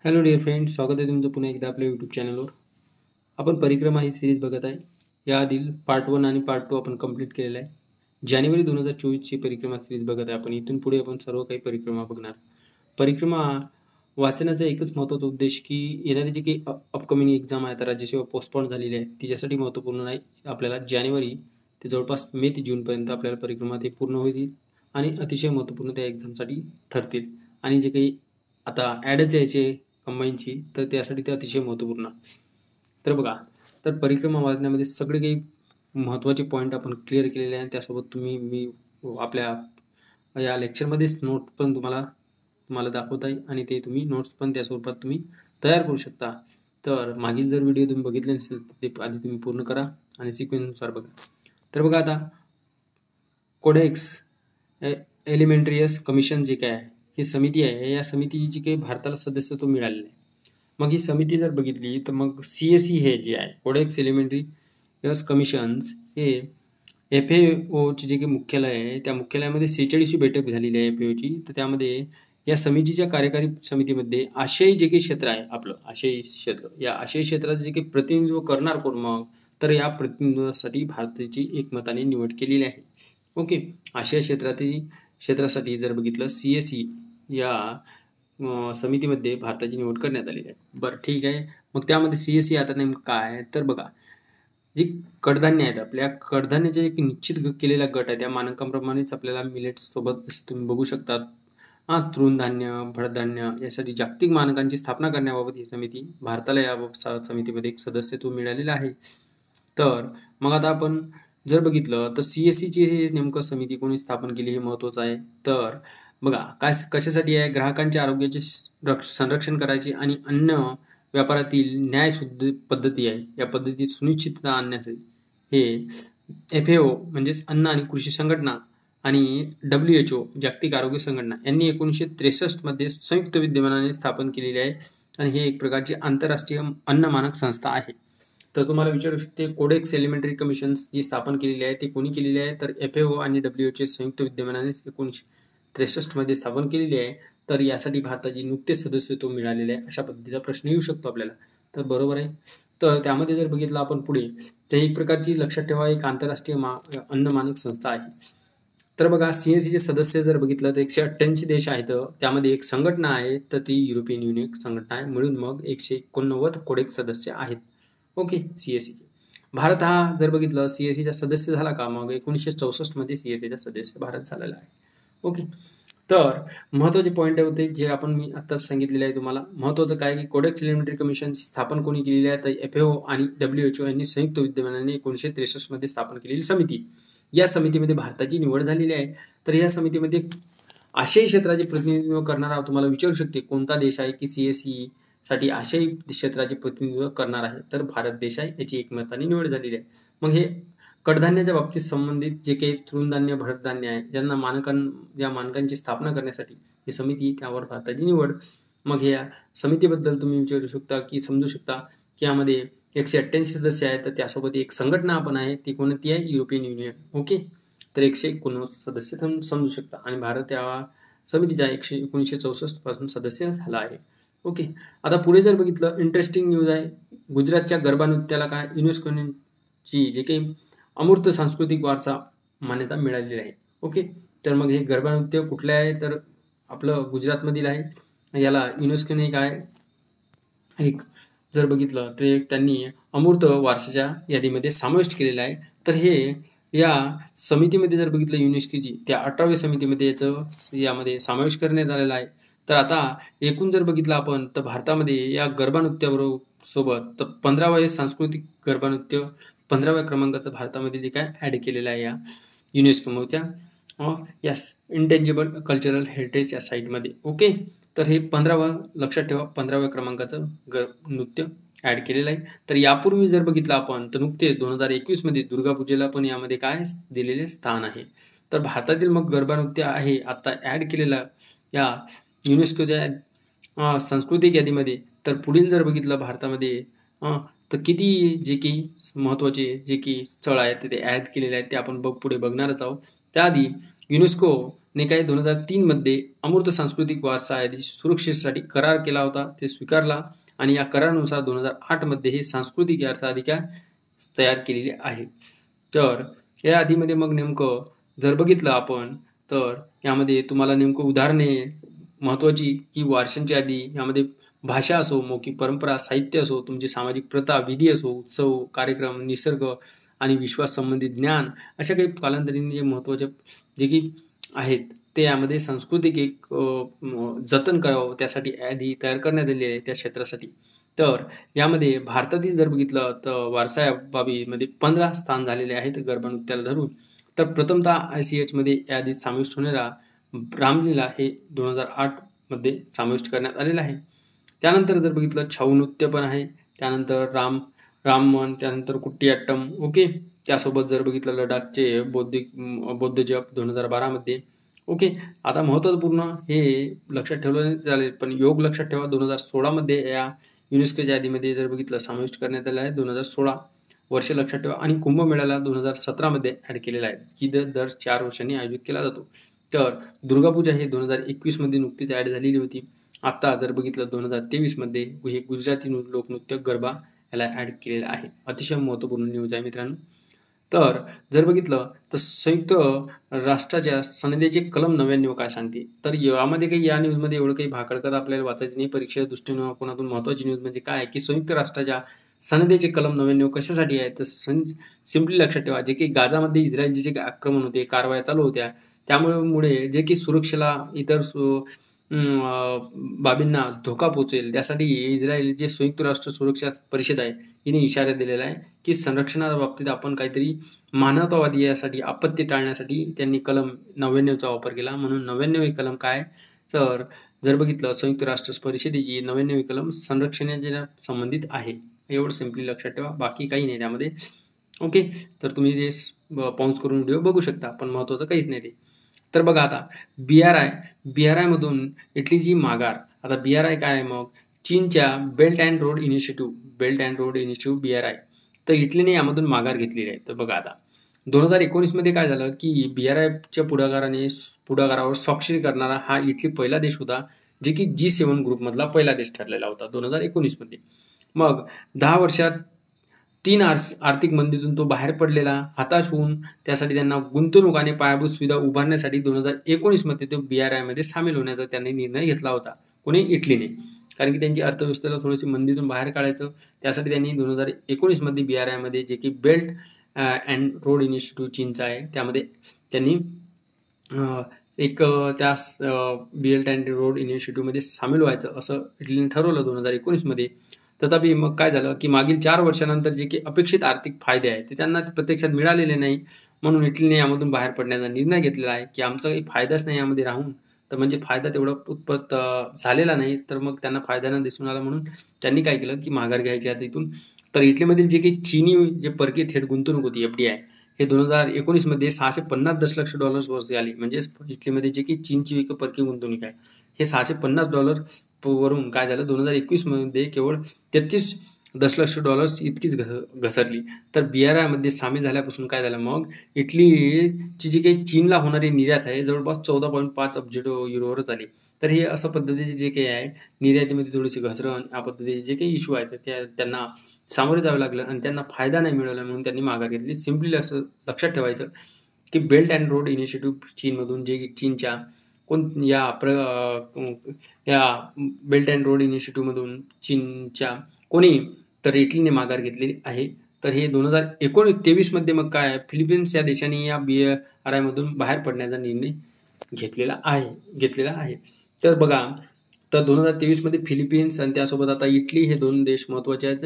Hello dear friend, स्वागत आहे तुमचं पुन्हा एकदा आपल्या यूट्यूब चॅनलवर. आपण परिक्रमा ही सिरीज बघत आहे. याआधील पार्ट 1 आणि पार्ट 2 आपण कंप्लीट केलेला आहे. जानेवारी 2024ची परिक्रमा सिरीज बघत आहे आपण. इथून पुढे आपण सर्व काही परिक्रमा बघणार. परिक्रमा वाचण्याचा एकच महत्त्वाचा उद्देश की येणारी जी काही अपकमिंग एक्झाम आहे, तर राज्यसेवा पोस्टपोन झालेली आहे, तिच्यासाठी महत्त्वपूर्ण नाही. आपल्याला जानेवारी ते जवळपास मे ते जूनपर्यंत आपल्याला परिक्रमा ते पूर्ण होईल आणि अतिशय महत्त्वपूर्ण त्या एक्झामसाठी ठरतील. आणि जे काही आता ॲडच यायचे कंबाईनची, तर त्यासाठी ते अतिशय महत्त्वपूर्ण. तर बघा, तर परिक्रमा वाचण्यामध्ये सगळे काही महत्त्वाचे पॉईंट आपण क्लिअर केलेले आहे. त्यासोबत मी आपल्या या लेक्चरमध्येच नोट पण तुम्हाला दाखवत आहे आणि ते तुम्ही नोट्स पण त्या स्वरूपात तुम्ही तयार करू शकता. तर मागील जर व्हिडिओ तुम्ही बघितले नसेल तर ते आधी तुम्ही पूर्ण करा आणि सिक्वेन्सनुसार बघा. तर बघा, आता कोडेक्स एलिमेंटरियस कमिशन जे काय आहे, ही समिती आहे. या समितीची जी काही भारताला सदस्यत्व मिळालेलं आहे. मग ही समिती जर बघितली तर मग CSE हे जे आहे, कोडेक्स एलिमेंटरियस कमिशन्स, हे FAOचे जे काही मुख्यालय आहे, त्या मुख्यालयामध्ये 46वी बैठक झालेली आहे FAOची. तर त्यामध्ये या समितीच्या कार्यकारी समितीमध्ये आशियाई जे काही क्षेत्र आहे, आपलं आशियाई क्षेत्र, या आशियाई क्षेत्राचं जे काही प्रतिनिधित्व करणार कोण, मग तर या प्रतिनिधित्वासाठी भारताची एकमताने निवड केलेली आहे. ओके, आशिया क्षेत्रासाठी जर बघितलं CSE या समितीमध्ये भारताची निवड करण्यात आलेली आहे. बरं, ठीक आहे. मग त्यामध्ये CSE आता नेमकं काय आहे, तर बघा, जी कडधान्य आहेत, आपल्या कडधान्याचे एक निश्चित केलेला गट आहे. त्या मानकांप्रमाणेच आपल्याला मिलेट्स सोबत तुम्ही बघू शकता, तृणधान्य, भडधान्य यासाठी जागतिक मानकांची स्थापना करण्याबाबत ही समिती, भारताला या समितीमध्ये एक सदस्यत्व मिळालेलं आहे. तर मग आता आपण जर बघितलं तर CSEची हे नेमकं समिती कोणी स्थापन केली हे महत्त्वाचं आहे. तर बघा, कशासाठी आहे, ग्राहकांच्या आरोग्याचे संरक्षण करायचे आणि अन्न व्यापारातील न्यायशुद्ध पद्धती आहे, या पद्धतीत सुनिश्चितता आणण्यासाठी हे FAO म्हणजेच अन्न आणि कृषी संघटना आणि WHO जागतिक आरोग्य संघटना यांनी 1963 मध्ये संयुक्त विद्यमानाने स्थापन केलेले आहे. आणि हे एक प्रकारची आंतरराष्ट्रीय अन्न मानक संस्था आहे. तर तुम्हाला विचारू शकते, कोडेक्स एलिमेंटरी कमिशन्स जी स्थापन केलेली आहे ते कोणी केलेली आहे, तर FAO आणि WHO संयुक्त विद्यमानाने 1963 मध्ये स्थापन केलेली आहे. तर यासाठी भारताची नुकतेच सदस्यत्व मिळालेले आहे, अशा पद्धतीचा प्रश्न येऊ शकतो आपल्याला. तर बरोबर आहे. तर त्यामध्ये जर बघितलं आपण पुढे, तर एक प्रकारची लक्षात ठेवा, एक आंतरराष्ट्रीय अन्न मानक संस्था आहे. तर बघा, CSEचे सदस्य जर बघितलं तर 188 देश आहेत. त्यामध्ये एक संघटना आहे, तर ती युरोपियन युनियन संघटना आहे. मिळून मग 189 कोडेक्स सदस्य आहेत. ओके, CSEचे. भारत हा जर बघितलं CSEचा सदस्य झाला का, मग 1964 मध्ये CSEचा सदस्य भारत झालेला आहे. ओके, तर महत्त्वाचे पॉईंट होते जे मी आता सांगितलेले आहे तुम्हाला. महत्त्वाचं काय की कोडेक्स एलिमेंटरी कमिशन स्थापन कोणी केलेली आहे, तर FAO आणि WHO यांनी संयुक्त विद्यमानाने 1963 मध्ये स्थापन केलेली समिती. या समितीमध्ये भारताची निवड झालेली आहे. तर या समितीमध्ये आशियाई क्षेत्राचे प्रतिनिधित्व करणारा तुम्हाला विचारू शकते, कोणता देश आहे की CSE साठी आशियाई क्षेत्राचे प्रतिनिधित्व करणार आहे, तर भारत देश आहे. याची एकमताने निवड झालेली आहे. मग हे कडधान्याच्या बाबतीत संबंधित जे काही तृणधान्य, भडधान्य आहे, ज्यांना या मानकांची स्थापना करण्यासाठी ही समिती, त्यावर भारताची निवड. मग या समितीबद्दल तुम्ही विचारू शकता की समजू शकता की यामध्ये 188 सदस्य आहेत. तर त्यासोबत एक संघटना पण आहे, ती कोणती आहे, युरोपियन युनियन. ओके, तर 189 सदस्य समजू शकता. आणि भारत या समितीचा 1964 पासून सदस्य झाला आहे. ओके, आता पुढे जर बघितलं, इंटरेस्टिंग न्यूज आहे. गुजरातच्या गरबा नृत्याला काय युनेस्कोची जे काही अमूर्त सांस्कृतिक वारसा मान्यता मिळालेली आहे. ओके, तर मग हे गरबा नृत्य कुठले आहे, तर आपलं गुजरातमधील आहे. याला युनेस्कोने काय एक जर बघितलं तर त्यांनी अमूर्त वारसाच्या यादीमध्ये समाविष्ट केलेलं आहे. तर हे या समितीमध्ये जर बघितलं युनेस्कोची, त्या 18व्या समितीमध्ये यामध्ये समावेश करण्यात आलेला आहे. तर आता एकूण जर बघितलं आपण, तर भारतामध्ये या गरबा नृत्याबरोबर सोबत तर 15वा सांस्कृतिक गरबा नृत्य 15व्या क्रमांकाचं भारतामध्ये जे काय ॲड केलेलं आहे या युनेस्कोच्या यस इंटेंजिबल कल्चरल हेरिटेज या साईटमध्ये. ओके, तर हे 15वा लक्षात ठेवा, 15व्या क्रमांकाचं नृत्य ॲड केलेलं आहे. तर यापूर्वी जर बघितलं आपण, तर नुकते 2021 मध्ये दुर्गापूजेला पण यामध्ये काय दिलेले स्थान आहे. तर भारतातील मग गरबा नृत्य आहे आता ॲड केलेलं या युनेस्कोच्या सांस्कृतिक यादीमध्ये. तर पुढील जर बघितलं भारतामध्ये तर किती जे की महत्त्वाचे जे की स्थळ आहेत ते ॲड केलेले आहेत, ते आपण पुढे बघणारच आहोत. त्याआधी युनेस्को ने काय 2003 मध्ये अमूर्त सांस्कृतिक वारसा यादी सुरक्षेसाठी करार केला होता, ते स्वीकारला आणि या करारानुसार 2008 मध्ये हे सांस्कृतिक वारसा यादी तयार केलेली आहे. तर या यादीमध्ये मग नेमकं जर बघितलं आपण तर यामध्ये तुम्हाला नेमकं उदाहरणे महत्त्वाची की वारशांची यादी यामध्ये भाषा असो, मौखिक परंपरा, साहित्य असो, तुमची सामाजिक प्रथा, विधी असो, उत्सव, कार्यक्रम, निसर्ग आणि विश्वास संबंधित ज्ञान अशा काही कालांतराने जे महत्त्वाचे जे की आहेत ते यामध्ये सांस्कृतिक एक जतन करावं त्यासाठी यादी तयार करण्यात आलेली आहे त्या क्षेत्रासाठी. तर यामध्ये भारतातील जर बघितलं तर वारसा बाबीमध्ये 15 स्थान झालेले आहेत गरबा धरून. तर प्रथमतः ICH मध्ये यादीत समाविष्ट होणारा रामलीला हे 2008 मध्ये समाविष्ट करण्यात आलेलं आहे. त्यानंतर जर बघितलं छाऊ नृत्य पण आहे, त्यानंतर राममन, त्यानंतर कुट्टियाट्टम, ओके. त्यासोबत जर बघितलं लडाखचे बौद्ध जप 2012 मध्ये, ओके. आता महत्त्वपूर्ण हे लक्षात ठेवलं नाही चालेल, पण योग लक्षात ठेवा 2016 मध्ये या युनेस्कोच्या यादीमध्ये जर बघितलं समाविष्ट करण्यात आलं आहे 2016 वर्ष लक्षात ठेवा. आणि कुंभमेळ्याला 2017 मध्ये ऍड केलेला आहे की दर 4 वर्षांनी आयोजित केला जातो. तर दुर्गापूजा हे 2021 मध्ये नुकतीच ऍड झालेली होती. आता जर बघितलं 2023 मध्ये हे गुजराती लोकनृत्य गरबा याला ऍड केलेलं आहे. अतिशय महत्त्वपूर्ण न्यूज आहे मित्रांनो. तर जर बघितलं तर संयुक्त राष्ट्राच्या सनदेचे कलम 99 काय सांगते, तर यामध्ये काही या न्यूजमध्ये एवढं काही भाकडकत आपल्याला वाचायचं नाही. परीक्षेच्या दृष्टीकोनातून महत्त्वाची न्यूज म्हणजे काय की संयुक्त राष्ट्राच्या सनदेचे कलम 99 कशासाठी आहे तर सिम्पली लक्षात ठेवा जे की गाझामध्ये इस्रायलचे जे काही आक्रमण होते, कारवाया चालू होत्या, त्यामुळे जे की सुरक्षेला इतर बाबींना धोका पोहोचेल त्यासाठी इस्रायल जे संयुक्त राष्ट्र सुरक्षा परिषद आहे हिने इशारा दिलेला आहे की संरक्षणाच्या बाबतीत आपण काहीतरी मानवतावादी यासाठी आपत्ती टाळण्यासाठी त्यांनी कलम 99चा वापर केला. म्हणून 99 कलम काय तर जर बघितलं संयुक्त राष्ट्र परिषदेची 99 कलम संरक्षणाच्या संबंधित आहे. एवढं सिम्पली लक्षात ठेवा, बाकी काही नाही त्यामध्ये, ओके. तर तुम्ही जे पॉज करून व्हिडिओ बघू शकता, पण महत्त्वाचं काहीच नाही ते. तर बघा आता BRI मधून इटलीची माघार. आता BRI काय आहे मग चीनच्या belt and road initiative BRI. तर इटलीने यामधून माघार घेतलेली आहे. तर बघा आता 2019 मध्ये काय झालं की BRIच्या पुढाकारावर स्वाक्षरी करणारा हा इटली पहिला देश होता जे की G7 ग्रुपमधला पहिला देश ठरलेला होता 2019 मध्ये. मग 10 वर्षात 3 आर्थिक मंदीतून तो बाहेर पडलेला, हताश होऊन त्यासाठी त्यांना गुंतवणूक आणि पायाभूत सुविधा उभारण्यासाठी 2019 मध्ये तो BRI मध्ये सामील होण्याचा त्यांनी निर्णय घेतला होता. कोणी इटलीने, कारण की त्यांची अर्थव्यवस्थेला थोडीशी मंदीतून बाहेर काढायचं त्यासाठी त्यांनी 2019 मध्ये BRI मध्ये जे की बेल्ट अँड रोड इनिशिएटिव्ह चीनचा आहे त्यामध्ये त्यांनी त्या बेल्ट अँड रोड इनिशिएटिव्ह मध्ये सामील व्हायचं असं इटलीने ठरवलं 2019 मध्ये. तथापि मग काय झालं की मागील 4 वर्षानंतर जे की अपेक्षित आर्थिक फायदे आहेत ते त्यांना प्रत्यक्षात मिळालेले नाही. म्हणून इटलीने यामधून बाहेर पडण्याचा निर्णय घेतलेला आहे की आमचा काही फायदाच नाही यामध्ये राहून, तर म्हणजे फायदा तेवढा उत्पन्न झालेला नाही, तर मग त्यांना फायदा न दिसून आला म्हणून त्यांनी काय केलं की माघार घ्यायची आता इथून. तर इटलीमधील जे काही चीनी जे परकीय थेट गुंतवणूक होती FDI हे 2019 मध्ये $650 दशलक्ष वरती आली. म्हणजे इटलीमध्ये जे की चीनची परकीय गुंतवणूक आहे हे $650 वरून काय झालं 2021 मध्ये केवळ $33 दशलक्ष इतकीच घसरली. तर BRI मध्ये सामील झाल्यापासून काय झालं मग इटलीची जी काही चीनला होणारी निर्यात आहे जवळपास 14.5 अब्ज युरोवरच आली. तर हे असं पद्धतीचे जे काही आहे निर्यातीमध्ये थोडीशी घसरण या पद्धतीचे जे काही इश्यू आहेत त्यांना सामोरे जावं लागलं आणि त्यांना फायदा नाही मिळाला म्हणून त्यांनी माघार घेतली. सिम्पली लक्षात ठेवायचं की बेल्ट अँड रोड इनिशिएटिव्ह चीनमधून जे की चीनच्या या बेल्ट अँड रोड इनिशिएटिव्हमधून चीनच्या कोणी तर इटलीने माघार घेतलेली आहे. तर हे 2023 मध्ये मग काय फिलिपिन्स या देशाने या BRI मधून बाहेर पडण्याचा निर्णय घेतलेला आहे. तर बघा तर 2023 मध्ये फिलिपिन्स आणि त्यासोबत आता इटली हे 2 देश महत्त्वाचे आहेत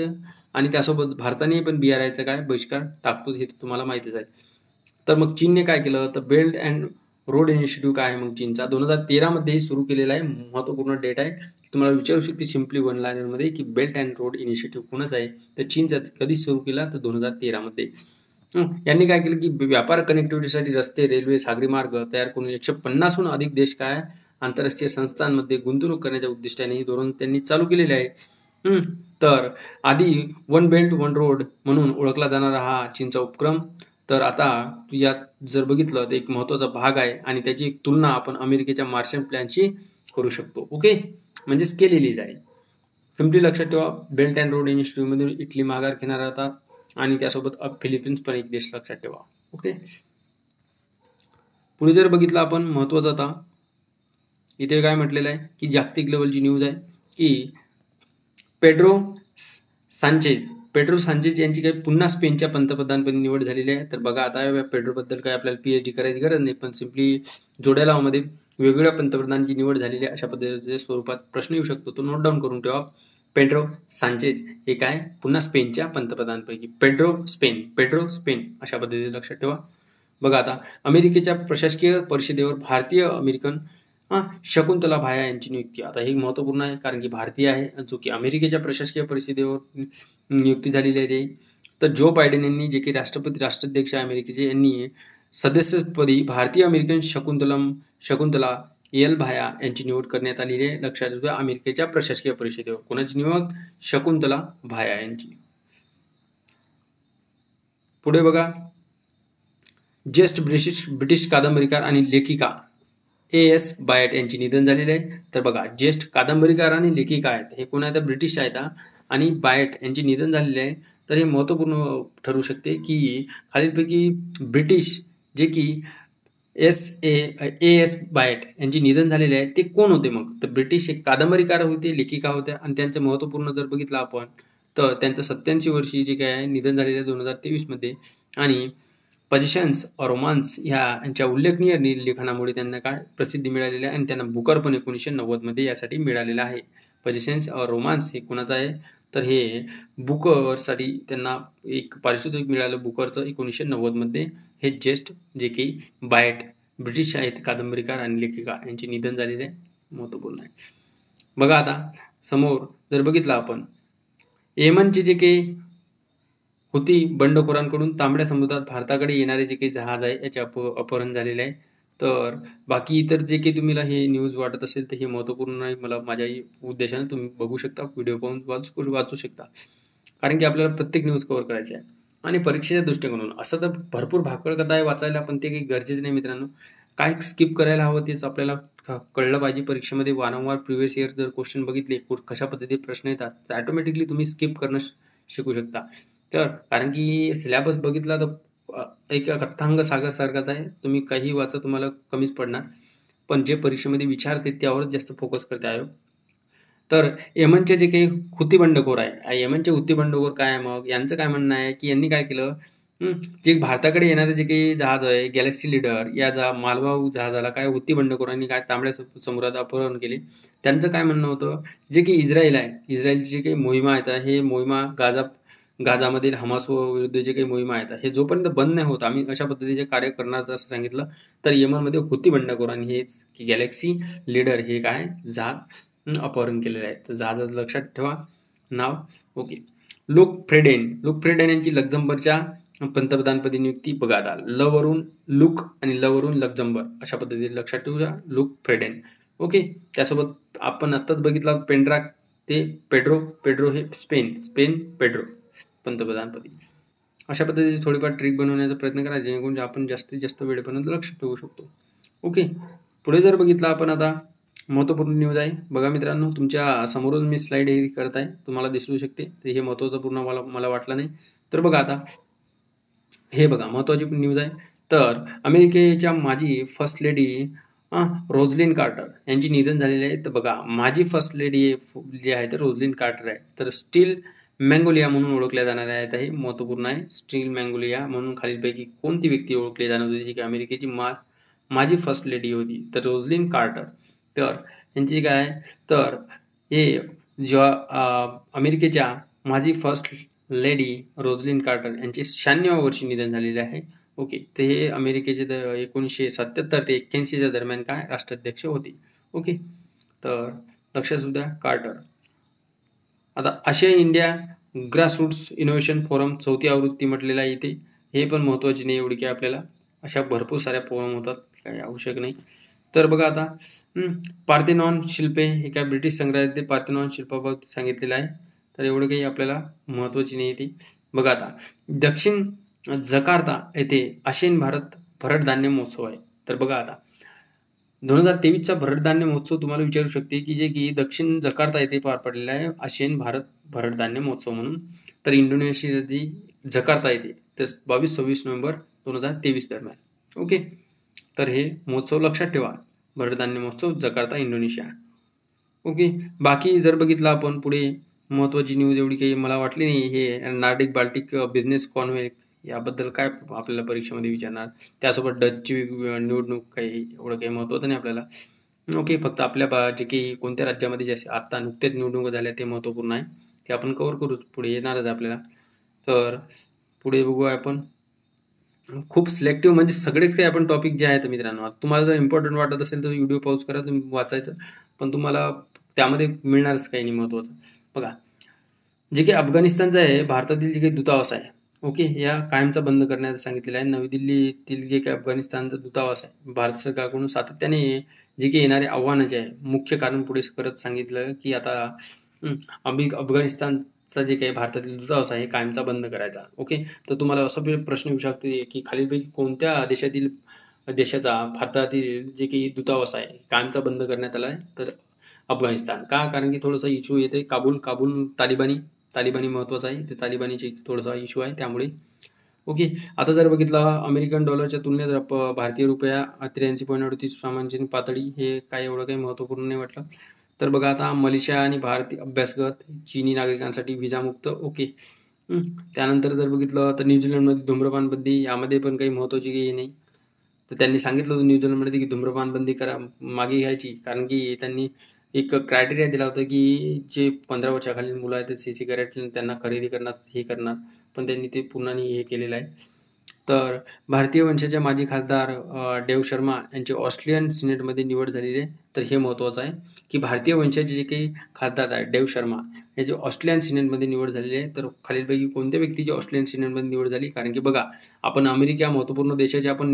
आणि त्यासोबत भारताने पण BRIचा काय बहिष्कार टाकतो हे तुम्हाला माहितीच आहे. तर मग चीनने काय केलं तर बेल्ट अँड रोड इनिशिएटिव्ह काय आहे मग चीनचा 2013 मध्ये सुरू केलेला आहे. महत्त्वपूर्ण डेट आहे की तुम्हाला विचारू शकते सिम्पली वन लाईनर मध्ये की बेल्ट अँड रोड इनिशिएटिव्ह कोणाचा आहे तर चीनचा. कधी सुरू केला तर 2013 मध्ये. यांनी काय केलं की व्यापार कनेक्टिव्हिटीसाठी रस्ते, रेल्वे, सागरी मार्ग तयार करून 150हून अधिक देश काय आंतरराष्ट्रीय संस्थांमध्ये गुंतवणूक करण्याच्या उद्दिष्टाने ही धोरण त्यांनी चालू केलेले आहे. तर आधी वन बेल्ट वन रोड म्हणून ओळखला जाणारा हा चीनचा उपक्रम तर आता यात जर बघितलं तर एक महत्त्वाचा भाग आहे आणि त्याची एक तुलना आपण अमेरिकेच्या मार्शल प्लॅनशी करू शकतो. ओके, म्हणजेच केलेली जाईल. सिम्पली लक्षात ठेवा, बेल्ट अँड रोड इनिशिएटिव्हमधून इटली माघार घेणार होता आणि त्यासोबत फिलिपिन्स पण एक देश लक्षात ठेवा. ओके, पुढे जर बघितलं आपण महत्त्वाचं आता इथे काय म्हटलेलं आहे की जागतिक लेवलची न्यूज आहे की पेड्रो सांचेज यांची काही पुन्हा स्पेनच्या पंतप्रधानपदी निवड झालेली आहे. तर बघा आता पेड्रोबद्दल काय आपल्याला PhD करायची गरज नाही, पण सिम्पली जोड्या लावामध्ये वेगवेगळ्या पंतप्रधानांची निवड झालेली आहे अशा पद्धतीच्या स्वरूपात प्रश्न येऊ शकतो, तो नोट डाऊन करून ठेवा. पेड्रो सांचेज हे काय पुन्हा स्पेनच्या पंतप्रधानांपैकी, पेड्रो स्पेन अशा पद्धतीने लक्षात ठेवा. बघा आता अमेरिकेच्या प्रशासकीय परिषदेवर भारतीय अमेरिकन शकुंतला भाया यांची नियुक्ती. आता हे महत्त्वपूर्ण आहे कारण की भारतीय आहे जो की अमेरिकेच्या प्रशासकीय परिषदेवर नियुक्ती झालेली आहे. तर जो बायडेन यांनी जे की राष्ट्राध्यक्ष अमेरिकेचे यांनी सदस्यपदी भारतीय अमेरिकन शकुंतला एल भाया यांची निवड करण्यात आलेली आहे. लक्षात ठेवा, अमेरिकेच्या प्रशासकीय परिषदेवर कोणाची निवड? शकुंतला भाया यांची. पुढे बघा, ज्येष्ठ ब्रिटिश कादंबरीकार आणि लेखिका A.S. बायट यांची निधन झालेले आहे. तर बघा, ज्येष्ठ कादंबरीकार आणि लेखिका आहेत, हे कोण आहेत? ब्रिटिश आहेत आणि बायट यांची निधन झालेले आहे. तर हे महत्त्वपूर्ण ठरू शकते की खालीलपैकी ब्रिटिश जे की A.S. बायट यांची निधन झालेले आहे ते कोण होते? मग तर ब्रिटिश एक कादंबरीकार होते, लेखिका होत्या आणि त्यांचं महत्त्वपूर्ण जर बघितलं आपण तर त्यांचं 87 वर्षी जे काय आहे निधन झालेलं आहे 2023 मध्ये. आणि पोझिशन्स ऑर रोमान्स यांच्या उल्लेखनीय लेखनामुळे त्यांना काय प्रसिद्धी मिळालेली आहे आणि त्यांना बुकर पण 1990 मध्ये यासाठी मिळालेलं आहे. पोझिशन्स ऑर रोमान्स हे कोणाचं आहे? तर हे बुकरसाठी त्यांना एक पारितोषिक मिळालं बुकरचं 1990 मध्ये. हे ज्येष्ठ जे की बायट ब्रिटिश आहेत कादंबरीकार आणि लेखिका यांचे निधन झालेले आहे, महत्त्वपूर्ण आहे. बघा आता समोर जर बघितलं आपण येमनचे जे काही हुती बंडखोरांकडून तांबड्या समुद्रात भारताकडे येणारे जे काही जहाज आहे याचे अपहरण झालेले आहे. तर बाकी इतर जे काही तुम्हाला हे न्यूज वाटत असेल तर हे महत्त्वपूर्ण नाही, मला माझ्या उद्देशाने तुम्ही बघू शकता, व्हिडिओ पाहून वाचू शकता, कारण की आपल्याला प्रत्येक न्यूज कव्हर करायची आहे. आणि परीक्षेच्या दृष्टिकोनातून असं तर भरपूर भाकड कथा आहे वाचायला, पण ते काही गरजेचं नाही मित्रांनो. काय स्किप करायला हवं तेच आपल्याला कळलं पाहिजे. परीक्षेमध्ये वारंवार प्रिव्हियस इयर जर क्वेश्चन बघितले कशा पद्धतीने प्रश्न येतात तर ऑटोमॅटिकली तुम्ही स्किप करणं शिकू शकता. तर कारण की सिलेबस बघितला तर एक कथांग सागर सारखाच आहे, तुम्ही काही वाचा तुम्हाला कमीच पडणार, पण जे परीक्षेमध्ये विचारते त्यावरच जास्त फोकस करते आयोग. तर येमनचे जे काही हुती बंडखोर आहे, येमनचे हुती बंडखोर काय आहे? मग यांचं काय म्हणणं आहे की यांनी काय केलं, जे भारताकडे येणारे जे काही जहाज आहे गॅलेक्सी लीडर या मालवाहू जहाजाला काय हुती बंडखोरांनी काय तांबड्या समुद्रात अपहरण केले. त्यांचं काय म्हणणं होतं, जे की इस्रायल आहे, इस्रायलची जे काही मोहिमा आहेत हे मोहिमा गाझामधील हमास विरुद्ध जे काही मोहिमा आहेत हे जोपर्यंत बंद नाही होत आम्ही अशा पद्धतीचे कार्य करण्याचं असं सांगितलं. तर येमनमध्ये हुती बंडखोरांनी हेच की गॅलेक्सी लीडर हे काय जहाज अपहरण केलेले आहे. तर जहाजाचं लक्षात ठेवा नाव. ओके, लुक फ्रेडेन यांची लक्झमबर्गच्या पंतप्रधानपदी नियुक्ती. बघा आता लवरून लुक आणि लवरून लक्झमबर्ग अशा पद्धतीने लक्षात ठेवूया लुक फ्रेडेन. ओके, त्यासोबत आपण आत्ताच बघितला पेंड्राक ते पेड्रो हे स्पेन पेड्रो पंतप्रधानपदी. अशा पद्धतीने थोडीफार ट्रिक बनवण्याचा प्रयत्न करा जेणेकरून आपण जास्तीत जास्त वेळेपर्यंत लक्ष ठेवू शकतो. ओके, पुढे जर बघितलं आपण आता महत्त्वपूर्ण न्यूज आहे. बघा मित्रांनो, तुमच्या समोरून मी स्लाइड हे करत आहे, तुम्हाला दिसू शकते, तर हे महत्त्वपूर्ण मला वाटलं नाही. तर बघा आता हे बघा महत्त्वाची न्यूज आहे. तर अमेरिकेच्या माजी फर्स्ट लेडी रोझलिन कार्टर यांची निधन झालेली आहे. तर बघा माजी फर्स्ट लेडी जी आहे तर रोझलिन कार्टर आहे. तर स्टील मॅंगोलिया म्हणून ओळखल्या जाणाऱ्या आहेत, हे महत्त्वपूर्ण आहे. स्टील मॅंगोलिया म्हणून खालीलपैकी कोणती व्यक्ती ओळखली जाणार होती जी की अमेरिकेची माजी फर्स्ट लेडी होती? तर रोझलिन कार्टर. तर यांची काय आहे, तर हे जेव्हा अमेरिकेच्या माजी फर्स्ट लेडी रोझलिन कार्टर यांची 96व्या वर्षी निधन झालेले आहे. ओके, तर हे अमेरिकेचे 1977 ते 81 दरम्यान काय राष्ट्राध्यक्ष होते. ओके, तर लक्षात सुद्धा कार्टर. आता आशिया इंडिया ग्रासरूट्स इनोव्हेशन फोरम 4थी आवृत्ती म्हटलेला आहे इथे. हे पण महत्त्वाची नाही एवढी की आपल्याला अशा भरपूर साऱ्या फोरम होतात, काही आवश्यक नाही. तर बघा आता पार्थेनॉन शिल्पे हे काय ब्रिटिश संग्रहालयातील पार्थेनॉन शिल्पाबाबत सांगितलेलं आहे. तर एवढं काही आपल्याला महत्त्वाची नाही ती. बघा आता दक्षिण जकार्ता येथे आशियान भारत भरडधान्य महोत्सव आहे. तर बघा आता 2023चा भरडधान्य महोत्सव तुम्हाला विचारू शकते की जे की दक्षिण जकार्ता येथे पार पडलेला आहे आशियान भारत भरडधान्य महोत्सव म्हणून. तर इंडोनेशियाची जकार्ता येथे तर 22-26 नोव्हेंबर 2023 दरम्यान. ओके, तर हे महोत्सव लक्षात ठेवा. भरडधान्य महोत्सव जकार्ता इंडोनेशिया. ओके, बाकी जर बघितलं आपण पुढे महत्त्वाची न्यूज एवढी काही मला वाटली नाही. हे नॉर्डिक बाल्टिक बिझनेस कॉन्क्लेव्ह याबद्दल काय आपल्याला परीक्षेमध्ये विचारणार. त्यासोबत डचची निवडणूक काही एवढं काही महत्त्वाचं नाही आपल्याला. ओके, फक्त आपल्या जे काही कोणत्या राज्यामध्ये जसे आत्ता नुकत्याच निवडणुका झाल्या ते महत्त्वपूर्ण आहे, ते आपण कव्हर करू पुढे येणारच आपल्याला. तर पुढे बघूया आपण. खूप सिलेक्टिव्ह म्हणजे सगळेच काही आपण टॉपिक जे आहेत मित्रांनो, तुम्हाला जर इम्पॉर्टंट वाटत असेल तर व्हिडिओ पॉज करा, तुम्ही वाचायचं, पण तुम्हाला त्यामध्ये मिळणारच काही नाही महत्त्वाचं. बघा, जे काही अफगाणिस्तानचं आहे, भारतातील जे काही दूतावास आहे, ओके, या कायमचा बंद करण्याचं सांगितलेलं आहे. नवी दिल्लीतील जे काही अफगाणिस्तानचा दूतावास आहे, भारत सरकारकडून सातत्याने जे काही येणारे आव्हानं जे आहे, मुख्य कारण पुढे करत सांगितलं की आता अफगाणिस्तानचा जे काही भारतातील दूतावास आहे कायमचा बंद करायचा. ओके, तर तुम्हाला असा प्रश्न येऊ शकतो की खालीलपैकी कोणत्या देशाचा भारतातील जे काही दूतावास आहे कायमचा बंद करण्यात आला आहे, तर अफगाणिस्तान. का? कारण की थोडंसं इश्यू येते काबूल तालिबानी महत्त्वाचं आहे, ते तालिबानीचे थोडासा इश्यू आहे त्यामुळे. ओके, आता जर बघितलं अमेरिकन डॉलरच्या तुलनेत भारतीय रुपया 83.38 सामान्य पातळी, हे काय एवढं काही महत्त्वपूर्ण नाही वाटलं. तर बघा आता मलेशिया आणि भारतीय अभ्यासगत चीनी नागरिकांसाठी व्हिसामुक्त. ओके, त्यानंतर जर बघितलं तर न्यूझीलंडमध्ये धूम्रपान बंदी, यामध्ये पण काही महत्त्वाची काही नाही. तर त्यांनी सांगितलं होतं न्यूझीलंडमध्ये की धूम्रपान बंदी मागे घ्यायची, कारण की त्यांनी एक क्रायटेरिया दिला होता की जे 15 वर्षाखालील मुलं आहेत ते सिगारेट त्यांना खरेदी करणार, पण त्यांनी ते पूर्ण हे केलेलं आहे. तर भारतीय वंशाचे माजी खासदार डेव शर्मा यांची ऑस्ट्रेलियन सिनेटमध्ये निवड झालेली आहे. तर हे महत्त्वाचं आहे की भारतीय वंशाचे जे काही खासदार आहेत डेव शर्मा याची ऑस्ट्रेलियन सिनेटमध्ये निवड झालेली आहे. तर खालीलपैकी कोणत्या व्यक्तीची ऑस्ट्रेलियन सिनेटमध्ये निवड झाली? कारण की बघा, आपण अमेरिका महत्त्वपूर्ण देशाची आपण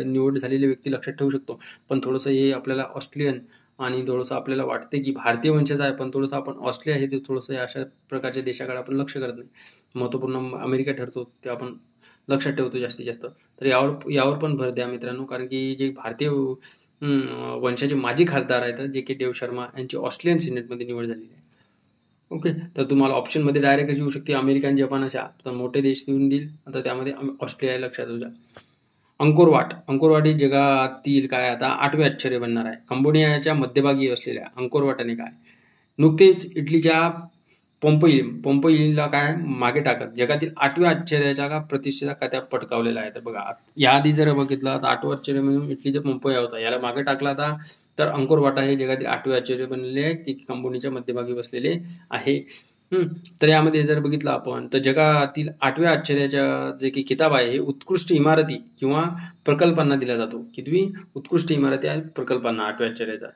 निवड झालेली व्यक्ती लक्षात ठेवू शकतो, पण थोडंसं हे आपल्याला ऑस्ट्रेलियन आणि थोडंसं आपल्याला वाटते की भारतीय वंशाचा आहे, पण थोडंसं आपण ऑस्ट्रेलिया हे थोडंसं अशा प्रकारच्या देशाकडे आपण लक्ष करत नाही. महत्त्वपूर्ण अमेरिका ठरतो ते आपण लक्षात ठेवतो जास्तीत जास्त. तर यावर पण भर द्या मित्रांनो, कारण की जे भारतीय वंशाचे माजी खासदार आहेत जे की डेव शर्मा यांची ऑस्ट्रेलियन सिनेटमध्ये निवड झालेली आहे. ओके, तर तुम्हाला ऑप्शनमध्ये डायरेक्ट येऊ शकते अमेरिका आणि जपान अशा तर मोठे देश देऊन देईल. आता त्यामध्ये ऑस्ट्रेलिया लक्षात ठेवू. अंकोरवाट ही जगातील काय आता 8वे आश्चर्य बनणार आहे. कंबोडियाच्या मध्यभागी असलेल्या अंकोरवाटाने काय नुकतेच इटलीच्या पोम्पेईला काय मागे टाकत जगातील 8व्या आश्चर्याच्या का प्रतिष्ठेचा खात्या पटकावलेला आहे. तर बघा, याआधी जर बघितलं तर 8वं आश्चर्य म्हणून इटलीचा पोम्पेई होता, याला मागे टाकला आता. तर अंकोरवाटा हे जगातील 8वे आश्चर्य बनलेले आहे, जे कंबोडियाच्या मध्यभागी बसलेले आहे. तर यामध्ये जर बघितलं आपण तर जगातील 8व्या आश्चर्याच्या जे की किताब आहे हे उत्कृष्ट इमारती किंवा प्रकल्पांना दिला जातो. किती उत्कृष्ट इमारती आहेत प्रकल्पांना 8व्या आश्चर्याचा.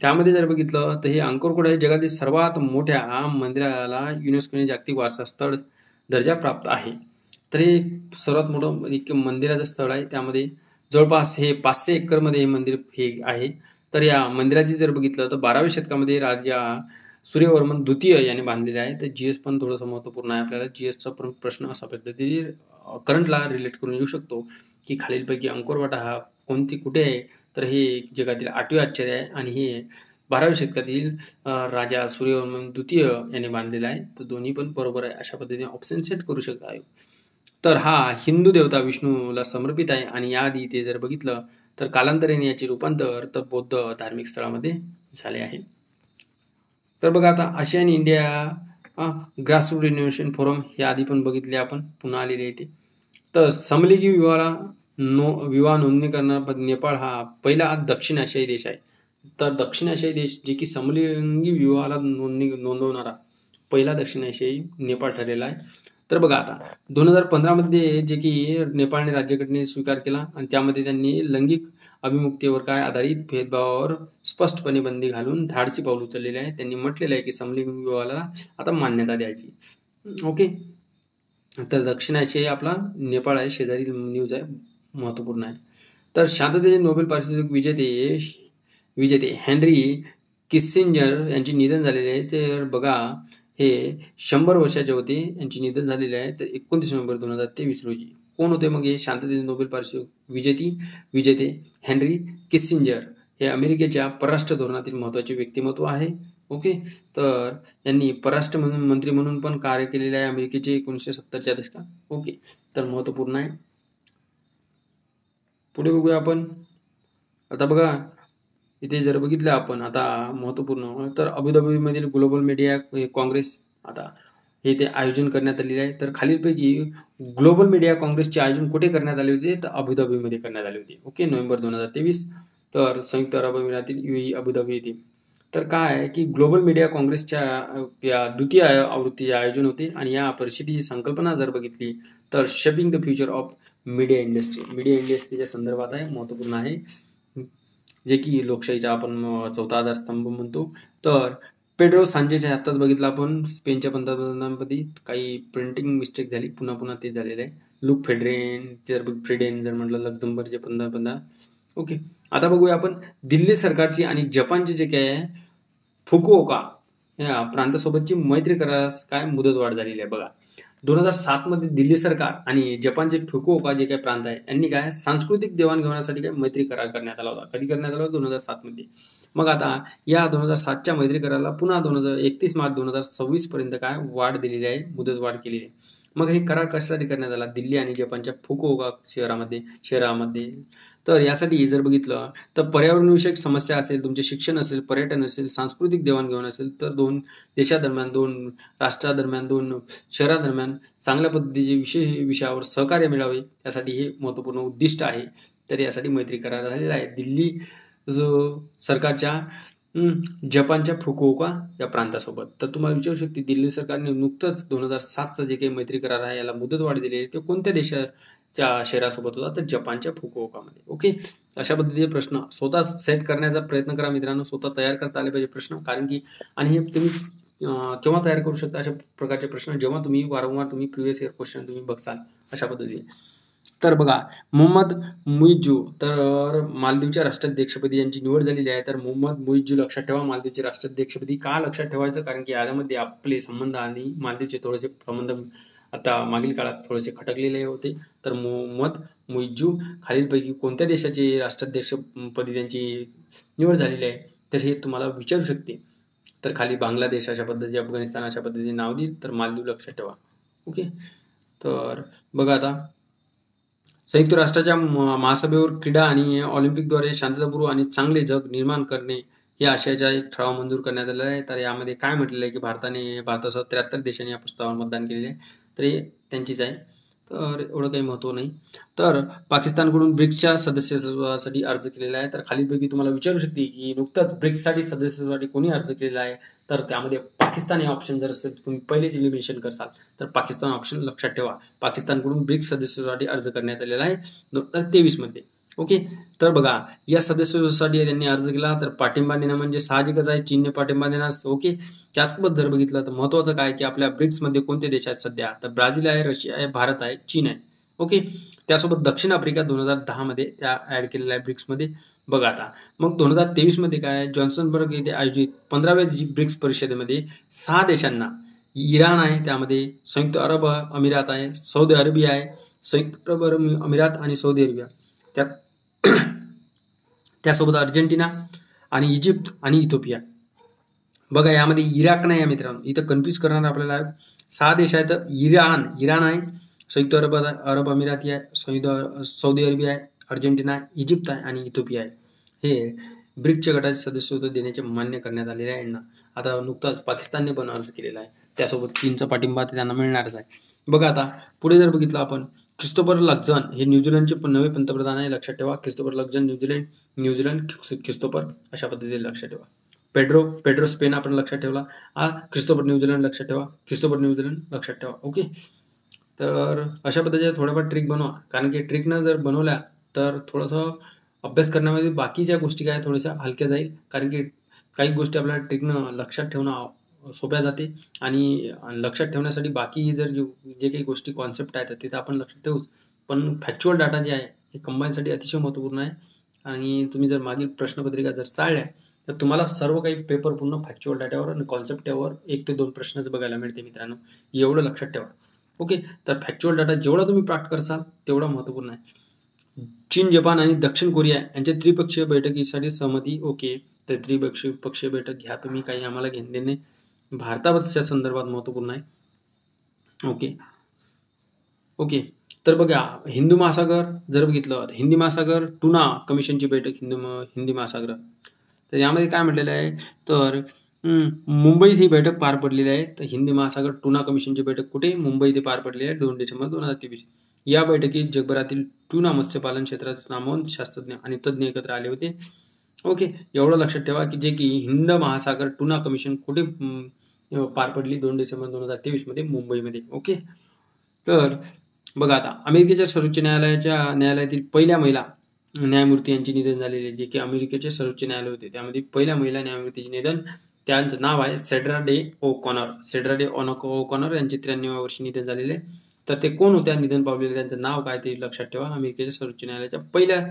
त्यामध्ये जर बघितलं तर हे अंकोरकोट हे जगातील सर्वात मोठ्या मंदिराला युनेस्कोने जागतिक वारसा स्थळ दर्जा प्राप्त आहे. तर हे सर्वात मोठं एक मंदिराचं स्थळ आहे. त्यामध्ये जवळपास हे 500 एकरमध्ये हे मंदिर हे आहे. तर या मंदिराची जर बघितलं तर 12व्या शतकामध्ये राजा सूर्यवर्मन द्वितीय याने बांधलेले आहे. तर जीएस पण थोडंसं महत्त्वपूर्ण आहे आपल्याला. जीएसचा पण प्रश्न असा पद्धतीने करंटला रिलेट करून येऊ शकतो की खालीलपैकी अंकोरवाटा हा कुठे आहे? तर हे जगातील 8वे आश्चर्य आहे आणि हे 12व्या शतकातील राजा सूर्यवर्मन द्वितीय याने बांधलेला आहे. तर दोन्ही पण बरोबर आहे, अशा पद्धतीने ऑप्शन सेट करू शकता. तर हा हिंदू देवता विष्णूला समर्पित आहे आणि याआधी ते जर बघितलं तर कालांतराने याचे रूपांतर तर बौद्ध धार्मिक स्थळामध्ये झाले आहे. तर बघा आता ASEAN India grassroot innovation forum हे आधी पण बघितले आपण, पुन्हा आलेले आहे ते. तर समलिंगी विवाह नोंदणी करणारा नेपाळ हा पहिला दक्षिण आशियाई देश आहे. तर दक्षिण आशियाई देश जे की समलिंगी विवाहाला नोंदवणारा पहिला दक्षिण आशियाई नेपाळ ठरलेला आहे. तर बघा आता 2015मध्ये जे की नेपाळने राज्यघटनेचा स्वीकार केला आणि त्यामध्ये त्यांनी लैंगिक अभिमुखतेवर काय आधारित भेदभावावर स्पष्टपणे बंदी घालून धाडसी पाऊल उचललेले आहे. त्यांनी म्हटलेलं आहे की समलिंगी विवाहाला आता मान्यता द्यायची. ओके, तर दक्षिण आशिया आपला नेपाळ आहे, शेजारी न्यूज आहे, महत्त्वपूर्ण आहे. तर शांततेचे नोबेल पारितोषिक विजेते हेनरी किसिंजर यांचे निधन झालेले आहे. तर बघा, हे 100 वर्षाचे होते. यांचे निधन झालेले आहे तर 29 नोव्हेंबर 2023 रोजी. कोण होते मग हे शांततेचे नोबेल पारितोषिक विजेते? हेनरी किसिंजर हे अमेरिकेच्या परराष्ट्र धोरणातील महत्त्वाचे व्यक्तिमत्व आहे. ओके, तर यांनी परराष्ट्र मंत्री म्हणून पण कार्य केलेले आहे अमेरिकेचे 1970च्या दशकात. ओके, तर महत्त्वपूर्ण आहे. पुढे बघूया आपण. आता बघा इथे जर बघितलं आपण आता महत्त्वपूर्ण तर अबुधाबीमधील ग्लोबल मीडिया काँग्रेस आता हे ते आयोजन करण्यात आलेले आहे. तर खालीलपैकी ग्लोबल मीडिया काँग्रेसचे आयोजन कुठे करण्यात आले होते? तर अबुधाबीमध्ये करण्यात आले होते. Okay, November 2023. तर संयुक्त अरब अमिरातील UAE अबुधाबी येथे. तर काय आहे की ग्लोबल मीडिया काँग्रेसच्या या द्वितीय आवृत्तीचे आयोजन होते आणि या परिषदेची संकल्पना जर बघितली तर shaping the future of media industry. Media इंडस्ट्रीच्या संदर्भात आहे, महत्त्वपूर्ण आहे, जे की लोकशाहीचा आपण चौथा आधारस्तंभ म्हणतो. तर पेड्रो सांचेज आत्ताच बघितलं आपण स्पेनच्या पंतप्रधानांपदी काही प्रिंटिंग मिस्टेक झाली, पुन्हा ते झालेलं आहे. लुक फ्रेडेन जर म्हटलं लक्झमबर्गचे पंतप्रधान. ओके, आता बघूया आपण दिल्ली सरकारची आणि जपानचे जे काय आहे फुकुओका या प्रांतासोबतची मैत्री करारास काय मुदतवाढ झालेली आहे. बघा 2007 मध्ये दिल्ली सरकार आणि जपानचे फुकुओका जे काही प्रांत आहे यांनी काय सांस्कृतिक देवाणघेवाणासाठी काय मैत्री करार करण्यात आला होता. कधी करण्यात आला होता? 2007 मध्ये. मग आता या 2007च्या मैत्री कराराला पुन्हा 31 मार्च 2026 पर्यंत काय वाढ दिलेली आहे, मुदतवाढ केलेली आहे. मग हे करार कशासाठी करण्यात आला? दिल्ली आणि जपानच्या फुकुओका शहरामध्ये. तर यासाठी जर बघितलं तर पर्यावरणविषयक समस्या असेल, तुमचे शिक्षण असेल, पर्यटन असेल, सांस्कृतिक देवाणघेवाण असेल, तर दोन देशादरम्यान, दोन राष्ट्रादरम्यान, दोन शहरादरम्यान चांगल्या पद्धतीचे विषयावर सहकार्य मिळावे यासाठी हे महत्त्वपूर्ण उद्दिष्ट आहे. तर यासाठी मैत्री करार झालेला आहे दिल्ली सरकारच्या जपानच्या फुकुओका या प्रांतासोबत. तर तुम्हाला विचारू शकते दिल्ली सरकारने नुकतंच 2007चा जे काही मैत्री करार आहे याला मुदतवाढ दिली आहे ते कोणत्या देशाच्या शहरासोबत होता? तर जपानच्या फुकुओकामध्ये. ओके, अशा पद्धतीचे प्रश्न स्वतः सेट करण्याचा प्रयत्न करा मित्रांनो, स्वतः तयार करता आले पाहिजे प्रश्न. कारण की आणि हे तुम्ही केव्हा तयार करू शकता अशा प्रकारचे प्रश्न? जेव्हा तुम्ही वारंवार प्रिव्हियस इयर क्वेश्चन तुम्ही बघसाल अशा पद्धतीने. तर बघा मोहम्मद मुइज्जू तर मालदीवच्या राष्ट्राध्यक्षपदी यांची निवड झालेली आहे. तर मोहम्मद मुइज्जू लक्षात ठेवा मालदीवचे राष्ट्राध्यक्षपदी. का लक्षात ठेवायचं? कारण की यामध्ये आपले संबंध आणि मालदीवचे थोडेसे संबंध आता मागील काळात थोडेसे खटकलेले होते. तर मोहम्मद मुइज्जू खालीलपैकी कोणत्या देशाचे राष्ट्राध्यक्षपदी त्यांची निवड झालेली आहे? तर हे तुम्हाला विचारू शकते. तर खाली बांगलादेश अशा पद्धतीचे, अफगाणिस्तान अशा पद्धतीने नाव देईल, तर मालदीव लक्षात ठेवा. ओके, तर बघा आता संयुक्त राष्ट्राच्या महासभेवर क्रीडा आणि ऑलिम्पिकद्वारे शांततापूर्व आणि चांगले जग निर्माण करणे या आशयाचा एक ठराव मंजूर करण्यात आलेला आहे. तर यामध्ये काय म्हटलेलं आहे की भारतासह 73 देशांनी या प्रस्तावावर मतदान केलेले आहे. तर हे त्यांचीच आहे, तर एवढं काही महत्त्व नाही. तर पाकिस्तानकडून ब्रिक्सच्या सदस्यत्वासाठी अर्ज केलेला आहे. तर खालीलपैकी तुम्हाला विचारू शकते की नुकताच ब्रिक्ससाठी सदस्यत्वासाठी कोणी अर्ज केलेला आहे? तर त्यामध्ये पाकिस्तान हे ऑप्शन जर असेल तुम्ही पहिलेच इलिमिनेशन करसाल तर पाकिस्तान ऑप्शन लक्षात ठेवा. पाकिस्तानकडून ब्रिक्स सदस्यत्वासाठी अर्ज करण्यात आलेला आहे 2023 मध्ये. ओके, तर बघा या सदस्यत्वासाठी त्यांनी अर्ज केला तर पाठिंबा देणं म्हणजे साहजिकच आहे, चीनने पाठिंबा देणार. ओके, त्यातच जर बघितलं तर महत्त्वाचं काय की आपल्या ब्रिक्समध्ये कोणते देश आहेत सध्या? तर ब्राझील आहे, रशिया आहे, भारत आहे, चीन आहे. ओके, त्यासोबत दक्षिण आफ्रिका 2010 मध्ये त्या ऍड केलेल्या आहे ब्रिक्समध्ये. बघा आता मग 2023 मध्ये काय जॉन्सनबर्ग येथे आयोजित 15व्या ब्रिक्स परिषदेमध्ये 6 देशांना इराण आहे, त्यामध्ये संयुक्त अरब अमिरात आहे, सौदी अरेबिया आहे, संयुक्त अरब अमिरात आणि सौदी अरेबिया, त्यासोबत अर्जेंटिना आणि इजिप्त आणि इथिओपिया. बघा यामध्ये इराक नाही आहे मित्रांनो, इथं कन्फ्यूज करणार आपल्याला 6 देश आहेत. इराण आहे, संयुक्त अरब अमिराती आहे, सौदी अरेबिया आहे, अर्जेंटिना आहे, इजिप्त आहे आणि इथिओपिया आहे. हे ब्रिक्सच्या गटाचे सदस्यत्व देण्याचे मान्य करण्यात आलेले आहे यांना. आता नुकताच पाकिस्तानने पण अर्ज केलेला आहे, त्यासोबत चीनचा पाठिंबा त्यांना मिळणारच आहे. बघा आता पुढे जर बघितलं आपण ख्रिस्तोफर लक्झन हे न्यूझीलंडचे नवे पंतप्रधान आहे, लक्षात ठेवा. ख्रिस्तोफर लक्झन न्यूझीलंड ख्रिस्तोफर अशा पद्धतीने लक्षात ठेवा. पेड्रो स्पेन आपण लक्षात ठेवला. ख्रिस्तोफर न्यूझीलंड लक्षात ठेवा. ख्रिस्तोफर न्यूझीलंड लक्षात ठेवा. ओके, तर अशा पद्धतीने थोड्याफार ट्रिक बनवा, कारण की ट्रिकनं जर बनवल्या तर थोडंसं अभ्यास करण्यामध्ये बाकीच्या गोष्टी काय थोड्याशा हलक्या जाईल, कारण की काही गोष्टी आपल्याला ट्रिकनं लक्षात ठेवणं सोप्या जाते आणि लक्षात ठेवण्यासाठी बाकी जर जे काही गोष्टी कॉन्सेप्ट आहेत तिथं आपण लक्षात ठेवूच, पण फॅक्च्युअल डाटा जे आहे हे कंबाईनसाठी अतिशय महत्त्वपूर्ण आहे. आणि तुम्ही जर मागील प्रश्नपत्रिका जर चाळल्या तर तुम्हाला सर्व काही पेपर पूर्ण फॅक्च्युअल डाटावर आणि कॉन्सेप्टवर 1 ते 2 प्रश्नच बघायला मिळते मित्रांनो, एवढं लक्षात ठेवा. ओके, तर फॅक्च्युअल डाटा जेवढा तुम्ही पाठ करसाल तेवढा महत्त्वपूर्ण आहे. चीन, जपान आणि दक्षिण कोरिया यांच्या त्रिपक्षीय बैठकीसाठी सहमती. ओके, तर त्रिपक्षीय बैठक घ्या तुम्ही, काही आम्हाला घेणं देणं नाही. भारताच्या संदर्भात महत्त्वपूर्ण आहे. ओके ओके, तर बघा हिंदू महासागर जर बघितलं, हिंदी महासागर टुना कमिशनची बैठक हिंदी महासागर, तर यामध्ये काय म्हटलेलं आहे, तर मुंबईत ही बैठक पार पडलेली आहे. तर हिंदी महासागर टुना कमिशनची बैठक कुठे, मुंबई इथे पार पडलेली आहे 2 डिसेंबर 2023. या बैठकीत जगभरातील टुना मत्स्यपालन क्षेत्रात नामवंत शास्त्रज्ञ आणि तज्ज्ञ एकत्र आले होते. ओके, एवढं लक्षात ठेवा की जे की हिंद महासागर टुना कमिशन कुठे पार पडली 2 डिसेंबर 2023 मध्ये मुंबईमध्ये. ओके, तर बघा आता अमेरिकेच्या सर्वोच्च न्यायालयातील पहिल्या महिला न्यायमूर्ती यांचे निधन झालेले, जे की अमेरिकेचे सर्वोच्च न्यायालय होते त्यामध्ये पहिल्या महिला न्यायमूर्तीचे निधन. त्यांचं नाव आहे सेड्रा डे ओकॉनर यांचे 93व्या वर्षी निधन झालेले. तर ते कोण होत्या निधन पावलेले, त्यांचं नाव काय ते लक्षात ठेवा. अमेरिकेच्या सर्वोच्च न्यायालयाच्या पहिल्या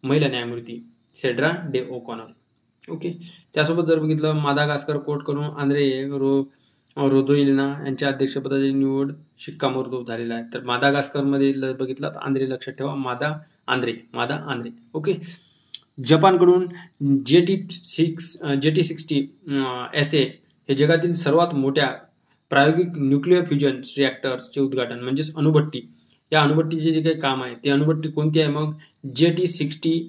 महिला न्यायमूर्ती सेड्रा डे ओकॉनर. ओके, त्यासोबत जर बघितलं मादागास्कर कोर्ट करून आंद्रे रोझोइलिना यांच्या अध्यक्षपदाची निवड शिक्कामोर्तब झालेला आहे. तर मादागास्करमध्ये बघितलं तर आंद्रे लक्षात ठेवा, मादा आंद्रे. ओके, जपानकडून JT60 SA हे जगातील सर्वात मोठ्या प्रायोगिक न्यूक्लिअर फ्युजन रिॲक्टर्सचे उद्घाटन, म्हणजेच अणुभट्टी. या अणुभट्टीचे जे काही काम आहे ते अणुभट्टी कोणती आहे मग, JT60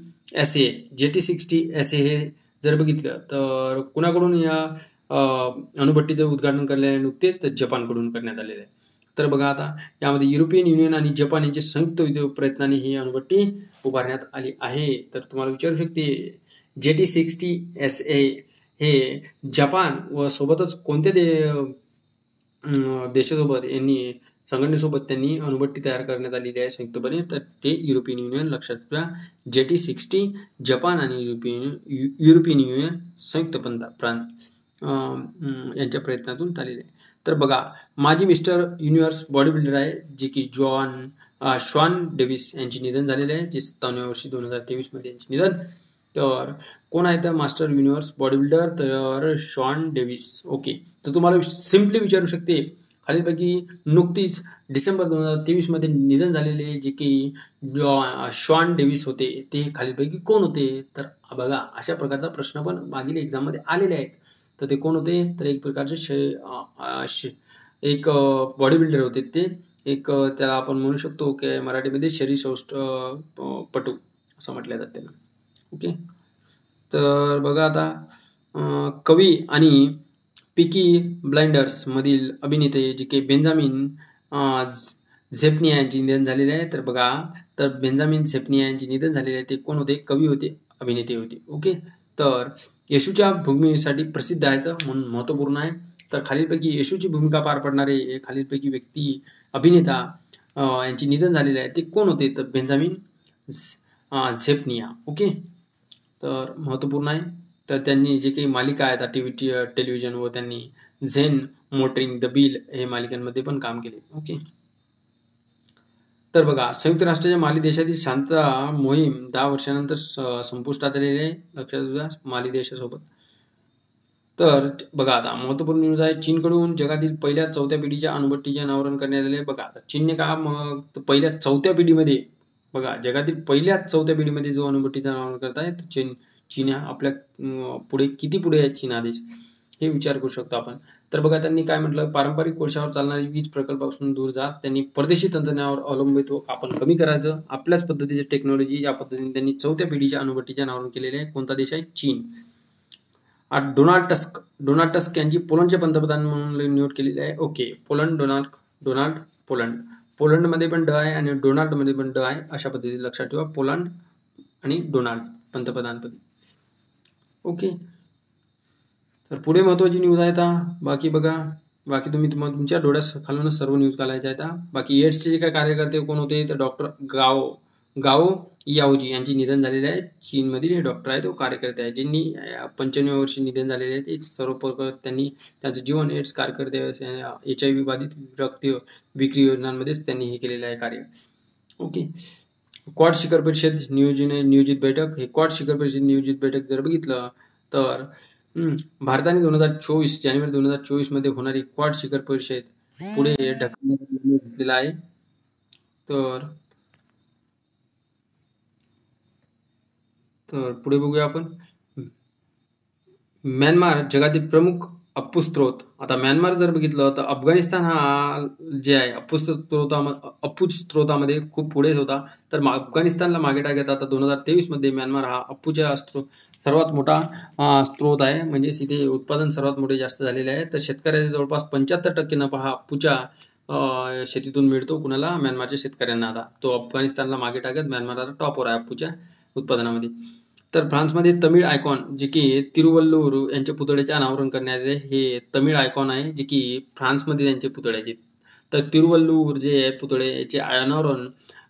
SA हे जर बघितलं तर कुणाकडून या अणुभट्टीचं उद्घाटन करण्यात नुकतेच तर जपानकडून करण्यात आलेले आहे. तर बघा आता यामध्ये युरोपियन युनियन आणि जपान यांचे संयुक्त प्रयत्नाने ही अणुभट्टी उभारण्यात आली आहे. तर तुम्हाला विचारू शकते JT60 SA हे जपान व सोबतच कोणत्या देशासोबत संघटनेसोबत त्यांनी अणुभट्टी तयार करण्यात आलेली आहे संयुक्तपणे, तर ते युरोपियन युनियन लक्षात ठेवा. JT60 जपान आणि युरोपियन युनियन संयुक्त यांच्या प्रयत्नातून झालेले आहे. तर बघा माजी मिस्टर युनिव्हर्स बॉडी बिल्डर आहे जे की शॉन डेव्हिस यांचे निधन झालेले आहे, जे 57व्या वर्षी 2023 मध्ये यांचे निधन. तर कोण आहे तर मास्टर युनिव्हर्स बॉडी बिल्डर, तर शॉन डेव्हिस. ओके, तर तुम्हाला सिम्पली विचारू शकते खालीलपैकी नुकतीच डिसेंबर 2023 मध्ये निधन झालेले जे की शॉन डेव्हिस होते ते खालीलपैकी कोण होते. तर बघा अशा प्रकारचा प्रश्न पण मागील एक्झाम मध्ये आलेले आहेत. तर ते कोण होते, तर एक प्रकारचे एक बॉडी बिल्डर होते ते, एक त्याला आपण म्हणू शकतो की मराठीमध्ये शरीरसौष्ठवपटू असं म्हटलं जातं त्याला. ओके, तर बघा आता कवी आणि पिकी ब्लाइंडर्स मधील अभिनेते जे की बेंजामिन झेपनिया यांचे निधन झालेले आहे. तर बघा, तर बेंजामिन झेपनिया यांचे निधन झालेले आहे ते कोण होते, कवी होते, अभिनेते होते. ओके, तर येशूच्या भूमिकेसाठी प्रसिद्ध आहेत म्हणून महत्त्वपूर्ण आहे. तर खालीलपैकी येशूची भूमिका पार पडणारे खालीलपैकी व्यक्ती अभिनेता यांचे निधन झालेले आहे ते कोण होते, तर बेंजामिन झेपनिया. ओके, तर महत्त्वपूर्ण आहे. तर त्यांनी जे काही मालिका आहेत टेलिव्हिजनवर त्यांनी झेन, मोटरिंग, द बिल हे मालिकांमध्ये पण काम केले. ओके, तर बघा संयुक्त राष्ट्राच्या माली देशातील शांतता मोहीम 10 वर्षानंतर संपुष्टात आलेली आहे, लक्षात घ्या माली देशासोबत. तर बघा आता महत्त्वपूर्ण न्यूज आहे, चीनकडून जगातील पहिल्या 4थ्या पिढीच्या अणुभट्टीचे अनावरण करण्यात आले. बघा आता चीनने का मग पहिल्या 4थ्या पिढीमध्ये, बघा जगातील पहिल्या 4थ्या पिढीमध्ये जो अणुभट्टीचं अनावरण करत आहे तो चीन आपल्या पुढे किती पुढे आहे चीन हा देश, हे विचार करू शकतो आपण. तर बघा त्यांनी काय म्हटलं, पारंपरिक कोळशावर चालणारी वीज प्रकल्पापासून दूर जात, त्यांनी परदेशी तंत्रज्ञानावर अवलंबित्व आपण कमी करायचं, आपल्याच पद्धतीचे टेक्नॉलॉजी या पद्धतीने त्यांनी 4थ्या पिढीच्या अणुभट्टीचे अनावरण केलेले आहे. कोणता देश आहे, चीन. डोनाल्ड टस्क यांची पोलंडचे पंतप्रधान म्हणून निवड केलेली आहे. ओके, पोलंडमध्ये पण ड आहे आणि डोनाल्डमध्ये पण ड आहे, अशा पद्धतीने लक्षात ठेवा, पोलंड आणि डोनाल्ड पंतप्रधानपदी. ओके, तर पुढे महत्त्वाची न्यूज आहे आता. बाकी बघा, बाकी तुम्ही तुमच्या डोळ्याखालूनच सर्व न्यूज घालायच्या आहेत. बाकी एड्सचे जे काय कार्यकर्ते कोण होते, तर डॉक्टर गाओ याओजी यांचे निधन झालेले आहे. चीनमधील हे डॉक्टर आहे, तो कार्यकर्ते आहे, ज्यांनी 95व्या वर्षी निधन झालेले आहेत. एक सर्व प्रकार त्यांनी त्यांचं जीवन एड्स कार्यकर्ते HIV बाधित रक्त विक्री योजनांमध्येच त्यांनी हे केलेलं आहे कार्य. ओके, क्वाड शिखर परिषद नियोजित बैठक, हे क्वाड शिखर परिषद नियोजित बैठक जर बघितलं तर भारताने 2024 जानेवारी 2024 मध्ये होणारी क्वाड शिखर परिषद पुढे ढकलण्याचा निर्णय घेतलेला आहे. तर पुढे बघूया आपण. म्यानमार जगातील प्रमुख अप्पू स्त्रोत. आता म्यानमार जर बघितलं तर अफगाणिस्तान हा जे आहे अप्पू स्त्रोतामध्ये खूप पुढे होता. तर अफगाणिस्तानला मागे टाकत आता 2023 मध्ये म्यानमार हा अप्पूच्या सर्वात मोठा स्त्रोत आहे. म्हणजे इथे उत्पादन सर्वात मोठे जास्त झालेले आहे. तर शेतकऱ्याचा जवळपास 75% नफा हा अप्पूच्या शेतीतून मिळतो. कुणाला? म्यानमारच्या शेतकऱ्यांना. आता तो अफगाणिस्तानला मागे टाकत म्यानमार आता टॉपवर आहे अप्पूच्या उत्पादनामध्ये. तर फ्रान्समध्ये तमिळ आयकॉन जे की तिरुवल्लुवर यांच्या पुतळ्याचे अनावरण करण्यात आले. हे तमिळ आयकॉन आहे जे की फ्रान्समध्ये त्यांचे पुतळ्याचे. तर तिरुवल्लुवर जे आहे पुतळे याचे अनावरण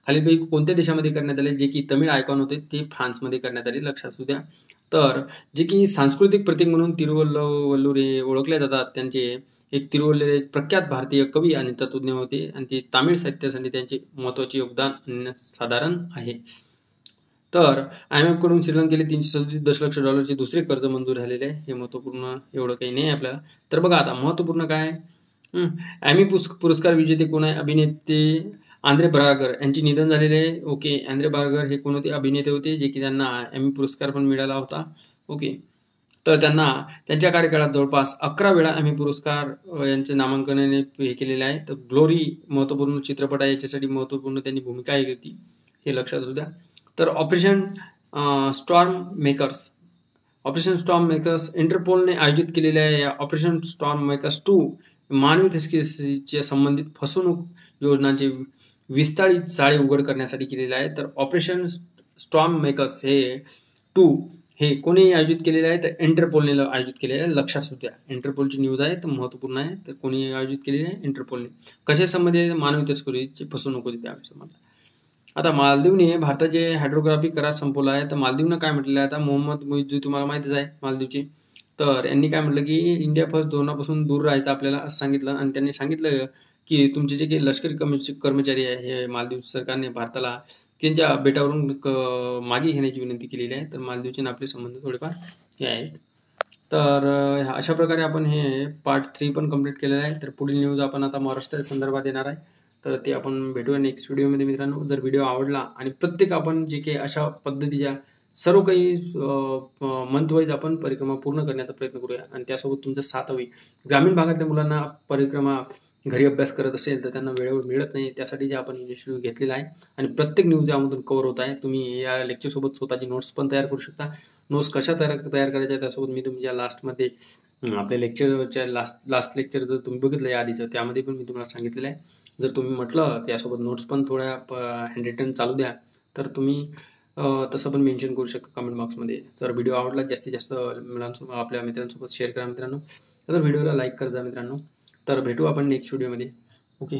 खालीलपैकी कोणत्या देशामध्ये करण्यात आले? जे की तमिळ आयकॉन होते ते फ्रान्समध्ये करण्यात आले, लक्षात असू द्या. तर जे की सांस्कृतिक प्रतीक म्हणून तिरुवल्लुवर हे ओळखले जातात. त्यांचे एक तिरुवल्लुवर एक प्रख्यात भारतीय कवी आणि तत्वज्ञ होते आणि ते तामिळ साहित्यासाठी त्यांचे महत्त्वाचे योगदान साधारण आहे. तर IMF कडून श्रीलंकेला $337 दशलक्ष दुसरे कर्ज मंजूर झालेले आहे. हे महत्त्वपूर्ण एवढं काही नाही आपल्याला. तर बघा आता महत्त्वपूर्ण काय आहे. ॲमी पुरस्कार विजेते कोण आहे? अभिनेते आंद्रे बर्गर यांचे निधन झालेले आहे. ओके, आंद्रे बर्गर हे कोण होते? अभिनेते होते जे की त्यांना ॲमी पुरस्कार पण मिळाला होता. ओके, तर त्यांना त्यांच्या कार्यकाळात जवळपास 11 वेळा ॲमी पुरस्कार यांचे नामांकनाने हे केलेले आहे. तर ग्लोरी महत्त्वपूर्ण चित्रपट आहे, याच्यासाठी महत्त्वपूर्ण त्यांनी भूमिका घेतली, हे लक्षात असू द्या. तर ऑपरेशन स्टॉर्म मेकर्स इंटरपोलने आयोजित केलेल्या या ऑपरेशन स्टॉर्म मेकर्स 2 मानवी तस्करीच्या संबंधित फसवणूक योजनांचे विस्तारित जाळे उघड करण्यासाठी केलेले आहे. तर ऑपरेशन स्टॉर्म मेकर्स हे 2 हे कोणी आयोजित केलेले आहे? तर इंटरपोलने आयोजित केलेले आहे, लक्षात असू द्या. इंटरपोलची न्यूज आहे, तर महत्त्वपूर्ण आहे. तर कोणी आयोजित केलेली आहे? इंटरपोलने. कशा संबंधित? मानवी तस्करीची फसवणूक होती त्याविषयी. आता मालदीवने भारताचे हायड्रोग्राफी करार संपवला आहे. तर मालदीवनं काय म्हटलेलं आहे? आता मोहम्मद मुईज जो तुम्हाला माहितीच आहे मालदीवचे. तर यांनी काय म्हटलं की इंडिया फर्स्ट धोरणापासून दूर राहायचं आपल्याला असं सांगितलं. आणि त्यांनी सांगितलं की तुमचे जे काही लष्करी कर्मचारी आहे हे मालदीव सरकारने भारताला त्यांच्या बेटावरून मागे घेण्याची विनंती केलेली आहे. तर मालदीवचे आणि आपले संबंध थोडेफार हे आहेत. तर अशा प्रकारे आपण हे पार्ट 3 पण कंप्लीट केलेलं आहे. तर पुढील न्यूज आपण आता महाराष्ट्र संदर्भात येणार आहे. तर ते आपण भेटूया नेक्स्ट व्हिडिओमध्ये मित्रांनो. जर व्हिडिओ आवडला आणि प्रत्येक आपण जे काही अशा पद्धतीच्या सर्व काही मंथ वाईज आपण परिक्रमा पूर्ण करण्याचा प्रयत्न करूया आणि त्यासोबत तुमचा साथ हवी. ग्रामीण भागातल्या मुलांना परिक्रमा घरी अभ्यास करत असेल तर त्यांना वेळेवर मिळत नाही, त्यासाठी जे आपण इनिशिएटिव्ह घेतलेला आहे आणि प्रत्येक न्यूज यामधून कव्हर होत आहे. तुम्ही या लेक्चरसोबत स्वतःची नोट्स पण तयार करू शकता. नोट्स कशा तयार करायच्या त्यासोबत मी तुमच्या लास्टमध्ये आपल्या लेक्चरच्या लास्ट लेक्चर जर तुम्ही बघितलं या आधीचं त्यामध्ये पण मी तुम्हाला सांगितलेलं आहे. जर तुम्ही म्हटलं त्यासोबत नोट्स पण थोड्या हँड रिटन चालू द्या तर तुम्ही तसं पण मेन्शन करू शकता कमेंट बॉक्समध्ये. जर व्हिडिओ आवडला जास्तीत जास्त मुलांसोबत आपल्या मित्रांसोबत शेअर करा मित्रांनो. तर व्हिडिओला लाईक करा मित्रांनो. तर भेटू आपण नेक्स्ट व्हिडिओमध्ये. ओके.